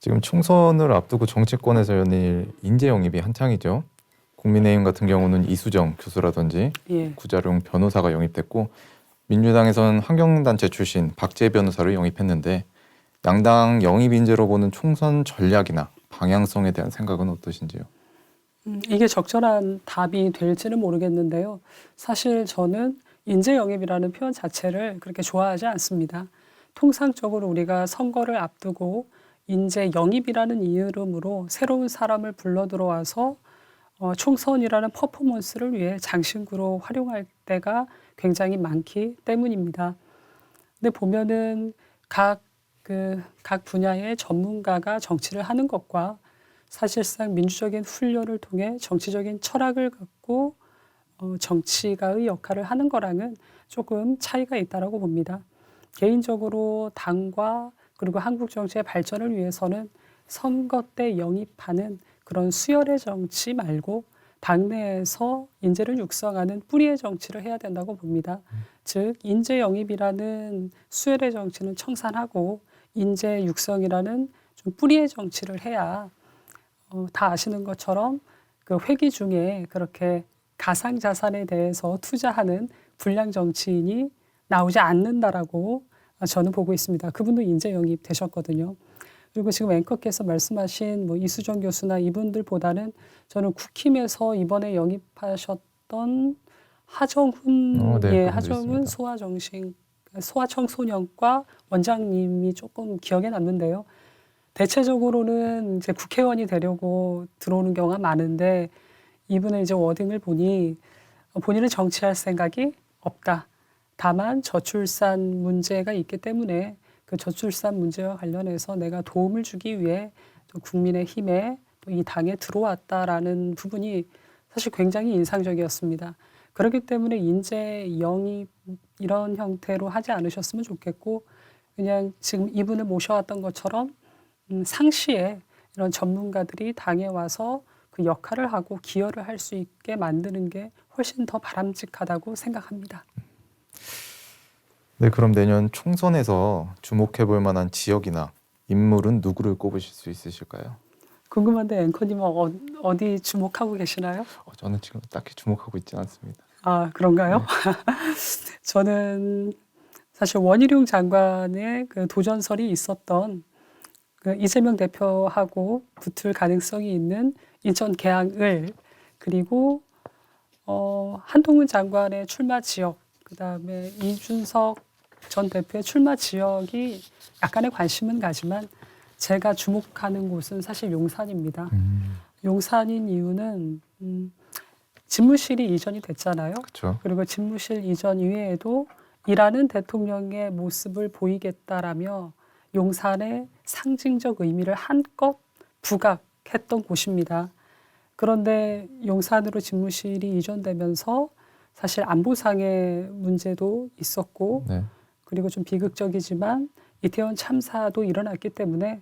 지금 총선을 앞두고 정치권에서 연일 인재 영입이 한창이죠. 국민의힘 같은 경우는 이수정 교수라든지 예. 구자룡 변호사가 영입됐고, 민주당에선 환경단체 출신 박재 변호사를 영입했는데, 양당 영입 인재로 보는 총선 전략이나 방향성에 대한 생각은 어떠신지요? 이게 적절한 답이 될지는 모르겠는데요. 사실 저는 인재 영입이라는 표현 자체를 그렇게 좋아하지 않습니다. 통상적으로 우리가 선거를 앞두고 인재 영입이라는 이름으로 새로운 사람을 불러 들어와서 총선이라는 퍼포먼스를 위해 장신구로 활용할 때가 굉장히 많기 때문입니다. 근데 보면은 각 분야의 전문가가 정치를 하는 것과 사실상 민주적인 훈련을 통해 정치적인 철학을 갖고 정치가의 역할을 하는 거랑은 조금 차이가 있다라고 봅니다. 개인적으로 당과 그리고 한국 정치의 발전을 위해서는 선거 때 영입하는 그런 수열의 정치 말고 당내에서 인재를 육성하는 뿌리의 정치를 해야 된다고 봅니다. 즉 인재 영입이라는 수열의 정치는 청산하고 인재 육성이라는 좀 뿌리의 정치를 해야 다 아시는 것처럼 그 회기 중에 그렇게 가상 자산에 대해서 투자하는 불량 정치인이 나오지 않는다라고 저는 보고 있습니다. 그분도 인재 영입 되셨거든요. 그리고 지금 앵커께서 말씀하신 뭐 이수정 교수나 이분들보다는 저는 국힘에서 이번에 영입하셨던 하정훈, 네, 예, 그분도 하정훈 있습니다. 소아청소년과 원장님이 조금 기억에 남는데요. 대체적으로는 이제 국회의원이 되려고 들어오는 경우가 많은데 이분의 이제 워딩을 보니 본인은 정치할 생각이 없다. 다만 저출산 문제가 있기 때문에 그 저출산 문제와 관련해서 내가 도움을 주기 위해 또 국민의힘에 또 이 당에 들어왔다라는 부분이 사실 굉장히 인상적이었습니다. 그렇기 때문에 인재 영입 이런 형태로 하지 않으셨으면 좋겠고 그냥 지금 이분을 모셔왔던 것처럼 상시에 이런 전문가들이 당에 와서 그 역할을 하고 기여를 할 수 있게 만드는 게 훨씬 더 바람직하다고 생각합니다. 네, 그럼 내년 총선에서 주목해 볼 만한 지역이나 인물은 누구를 꼽으실 수 있으실까요? 궁금한데 앵커님은 어디 주목하고 계시나요? 저는 지금 딱히 주목하고 있지 않습니다. 아, 그런가요? 네. 저는 사실 원희룡 장관의 그 도전설이 있었던 그 이재명 대표하고 붙을 가능성이 있는 인천 계양을 그리고 한동훈 장관의 출마 지역 그다음에 이준석 전 대표의 출마 지역이 약간의 관심은 가지만 제가 주목하는 곳은 사실 용산입니다. 용산인 이유는 집무실이 이전이 됐잖아요. 그렇죠. 그리고 집무실 이전 이외에도 일하는 대통령의 모습을 보이겠다라며 용산의 상징적 의미를 한껏 부각했던 곳입니다. 그런데 용산으로 집무실이 이전되면서 사실 안보상의 문제도 있었고 네. 그리고 좀 비극적이지만 이태원 참사도 일어났기 때문에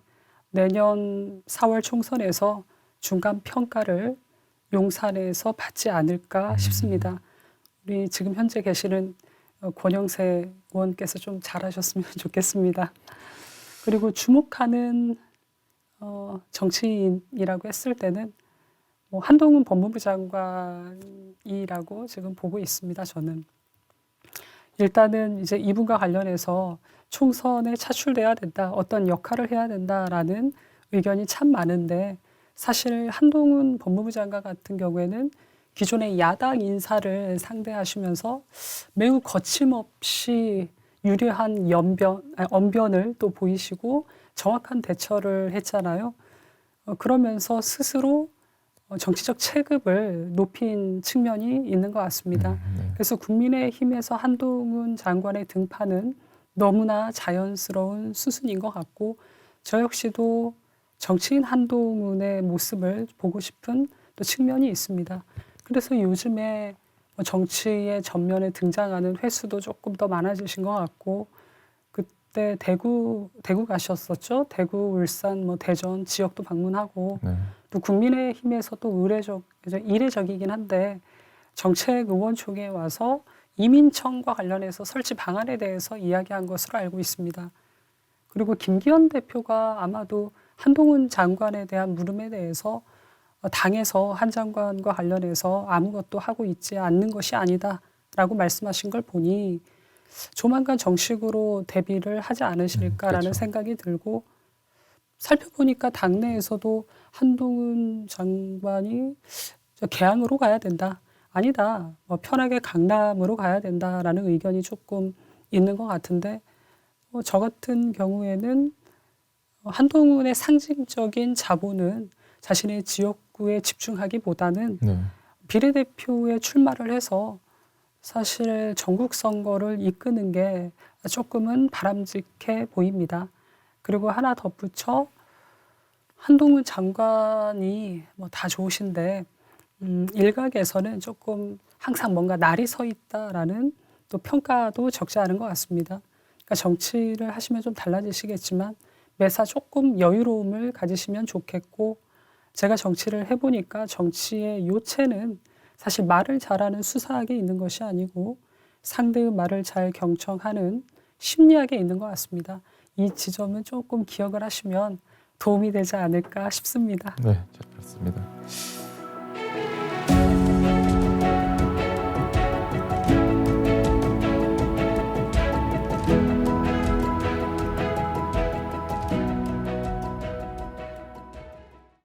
내년 4월 총선에서 중간 평가를 용산에서 받지 않을까 싶습니다. 우리 지금 현재 계시는 권영세 의원께서 좀 잘하셨으면 좋겠습니다. 그리고 주목하는 정치인이라고 했을 때는 뭐 한동훈 법무부 장관이라고 지금 보고 있습니다. 저는 일단은 이제 이분과 관련해서 총선에 차출돼야 된다, 어떤 역할을 해야 된다라는 의견이 참 많은데 사실 한동훈 법무부 장관 같은 경우에는 기존의 야당 인사를 상대하시면서 매우 거침없이 유려한 언변을 또 보이시고 정확한 대처를 했잖아요. 그러면서 스스로 정치적 체급을 높인 측면이 있는 것 같습니다. 네. 그래서 국민의힘에서 한동훈 장관의 등판은 너무나 자연스러운 수순인 것 같고 저 역시도 정치인 한동훈의 모습을 보고 싶은 또 측면이 있습니다. 그래서 요즘에 정치의 전면에 등장하는 횟수도 조금 더 많아지신 것 같고 그때 대구 가셨었죠. 대구, 울산, 뭐 대전 지역도 방문하고 네. 또 국민의힘에서도 이례적이긴 한데 정책 의원총회에 와서 이민청과 관련해서 설치 방안에 대해서 이야기한 것으로 알고 있습니다. 그리고 김기현 대표가 아마도 한동훈 장관에 대한 물음에 대해서 당에서 한 장관과 관련해서 아무것도 하고 있지 않는 것이 아니다라고 말씀하신 걸 보니 조만간 정식으로 데뷔를 하지 않으실까라는 그렇죠. 생각이 들고 살펴보니까 당내에서도 한동훈 장관이 개항으로 가야 된다. 아니다. 뭐 편하게 강남으로 가야 된다라는 의견이 조금 있는 것 같은데 저 같은 경우에는 한동훈의 상징적인 자본은 자신의 지역구에 집중하기보다는 네. 비례대표에 출마를 해서 사실 전국 선거를 이끄는 게 조금은 바람직해 보입니다. 그리고 하나 덧붙여 한동훈 장관이 뭐 다 좋으신데 일각에서는 조금 항상 뭔가 날이 서 있다라는 또 평가도 적지 않은 것 같습니다. 그러니까 정치를 하시면 좀 달라지시겠지만 매사 조금 여유로움을 가지시면 좋겠고 제가 정치를 해보니까 정치의 요체는 사실 말을 잘하는 수사학에 있는 것이 아니고 상대의 말을 잘 경청하는 심리학에 있는 것 같습니다. 이 지점은 조금 기억을 하시면 도움이 되지 않을까 싶습니다. 네, 잘 들었습니다.